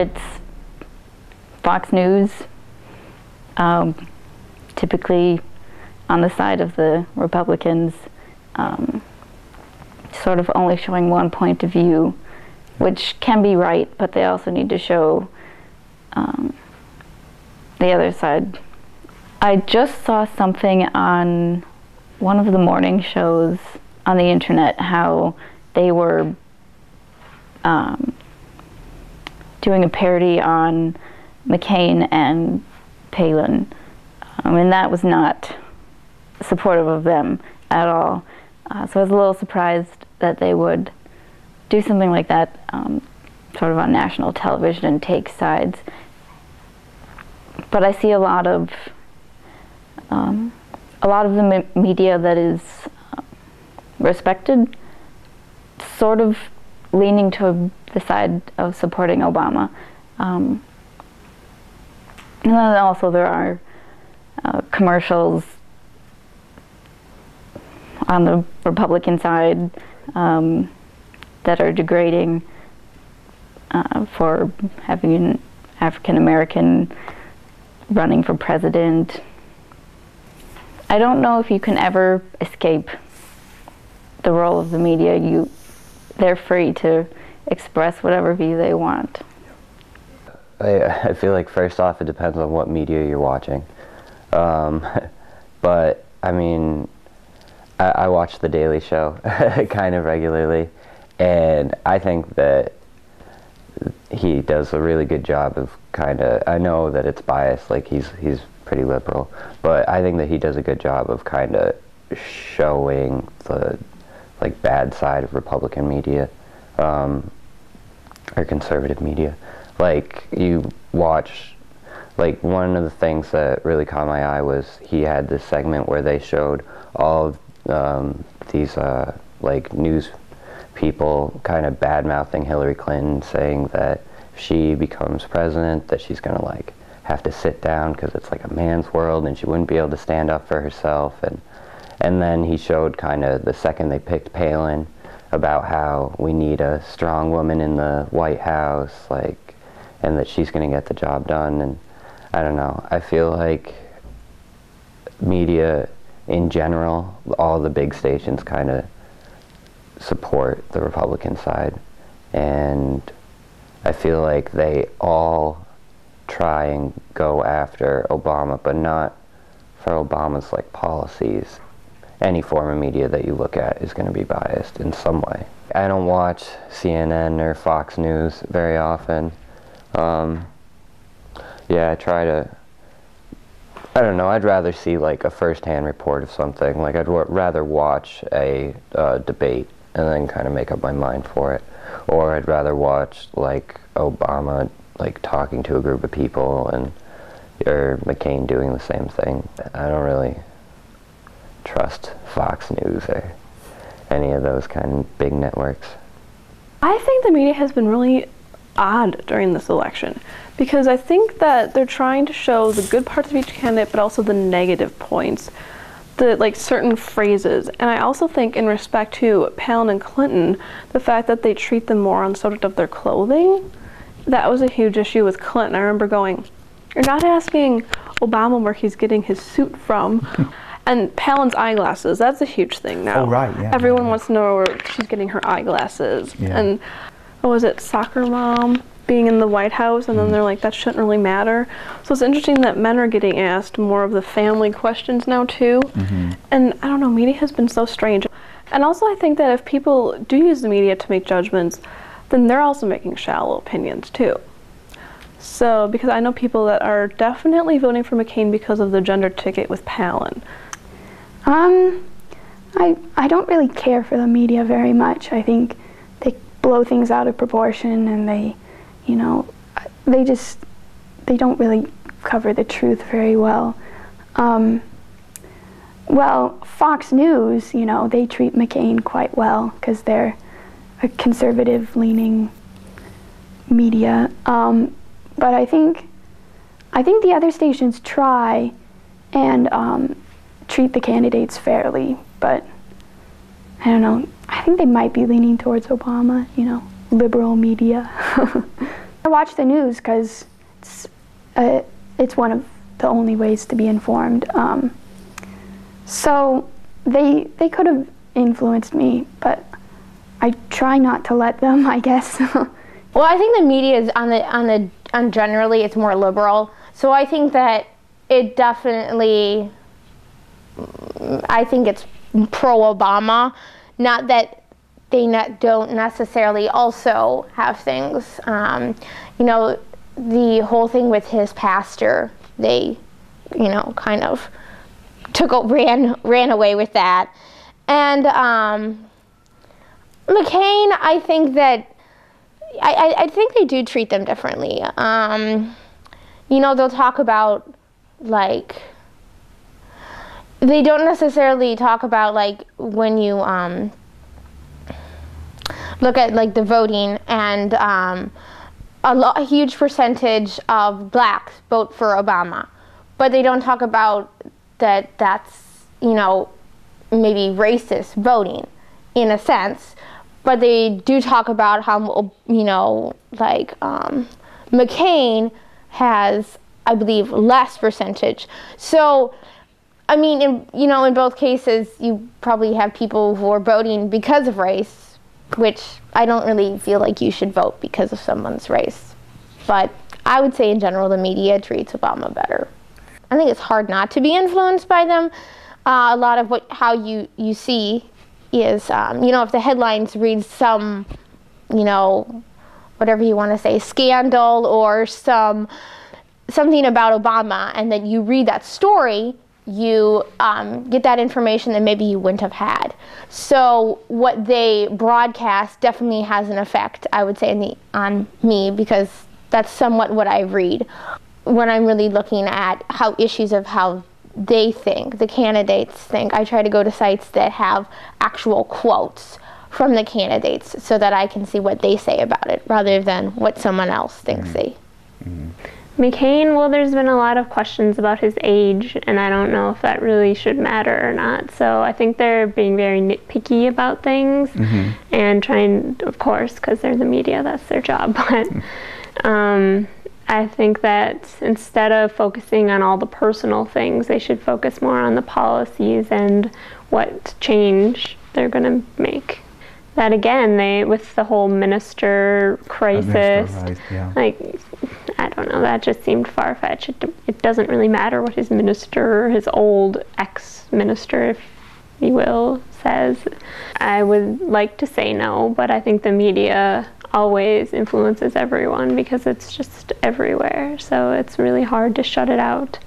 it's Fox News, typically on the side of the Republicans, sort of only showing one point of view, which can be right, but they also need to show the other side. I just saw something on one of the morning shows on the internet how they were doing a parody on McCain and Palin, and that was not supportive of them at all. So I was a little surprised that they would do something like that sort of on national television and take sides. But I see a lot of the media that is respected sort of leaning to the side of supporting Obama. And then also there are commercials on the Republican side that are degrading for having an African American running for president. I don't know if you can ever escape the role of the media. They're free to express whatever view they want. I feel like first off it depends on what media you're watching. But I mean, I watch The Daily Show kind of regularly, and I think that he does a really good job of I know that it's biased, like he's pretty liberal, but I think that he does a good job of kind of showing the bad side of Republican media, or conservative media. Like, you watch, like, one of the things that really caught my eye was he had this segment where they showed all of these like news people kind of bad-mouthing Hillary Clinton, saying that if she becomes president that she's gonna like have to sit down because it's like a man's world and she wouldn't be able to stand up for herself. And then he showed kind of the second they picked Palin about how we need a strong woman in the White House, like, and that she's going to get the job done. And I don't know, I feel like media in general, all the big stations kind of support the Republican side, and I feel like they all try and go after Obama, but not for Obama's like policies. Any form of media that you look at is going to be biased in some way. I don't watch CNN or Fox News very often. Yeah, I try to, I don't know, I'd rather see like a first-hand report of something. Like, I'd rather watch a debate and then kind of make up my mind for it. Or I'd rather watch like Obama like talking to a group of people, and or McCain doing the same thing. I don't really trust Fox News or any of those kind of big networks. I think the media has been really odd during this election, because I think that they're trying to show the good parts of each candidate, but also the negative points, the like certain phrases. And I also think, in respect to Palin and Clinton, the fact that they treat them more on the subject of their clothing, that was a huge issue with Clinton. I remember going, you're not asking Obama where he's getting his suit from. And Palin's eyeglasses, that's a huge thing now. Oh, right, yeah. Everyone wants to know where she's getting her eyeglasses. Yeah. And what was it, soccer mom being in the White House, and then they're like, that shouldn't really matter. So it's interesting that men are getting asked more of the family questions now too. And I don't know, media has been so strange. And also I think that if people do use the media to make judgments, then they're also making shallow opinions too. So, because I know people that are definitely voting for McCain because of the gender ticket with Palin. I don't really care for the media very much. I think they blow things out of proportion, and they, you know, they don't really cover the truth very well. Well, Fox News, you know, they treat McCain quite well because they're a conservative-leaning media. But I think the other stations try and treat the candidates fairly, but I don't know. I think they might be leaning towards Obama, you know, liberal media. watch the news because it's one of the only ways to be informed. So they could have influenced me, but I try not to let them, I guess. Well, I think the media is on generally it's more liberal. So I think that it definitely, I think it's pro-Obama. Not that they don't necessarily also have things. You know, the whole thing with his pastor, they, you know, kind of ran away with that. And McCain, I think that I think they do treat them differently. You know, they'll talk about, like, they don't necessarily talk about, like, when you look at, like, the voting, and a huge percentage of blacks vote for Obama, but they don't talk about that's, you know, maybe racist voting in a sense, but they do talk about how, you know, like, McCain has, I believe, less percentage. So, I mean, in both cases, you probably have people who are voting because of race, which I don't really feel like you should vote because of someone's race. But I would say in general, the media treats Obama better. I think it's hard not to be influenced by them. A lot of how you see is, you know, if the headlines read some, you know, whatever you want to say, scandal or something about Obama, and then you read that story, you get that information that maybe you wouldn't have had. So what they broadcast definitely has an effect, I would say, on me, because that's somewhat what I read when I'm really looking at how issues of how they think, the candidates think. I try to go to sites that have actual quotes from the candidates so that I can see what they say about it rather than what someone else thinks they. McCain, well, there's been a lot of questions about his age, and I don't know if that really should matter or not. So I think they're being very nitpicky about things and trying, of course, because they're the media, that's their job. But I think that instead of focusing on all the personal things, they should focus more on the policies and what change they're going to make. That again, with the whole minister crisis, like, I don't know, that just seemed far-fetched. It doesn't really matter what his minister, his old ex-minister, if you will, says. I would like to say no, but I think the media always influences everyone because it's just everywhere, so it's really hard to shut it out.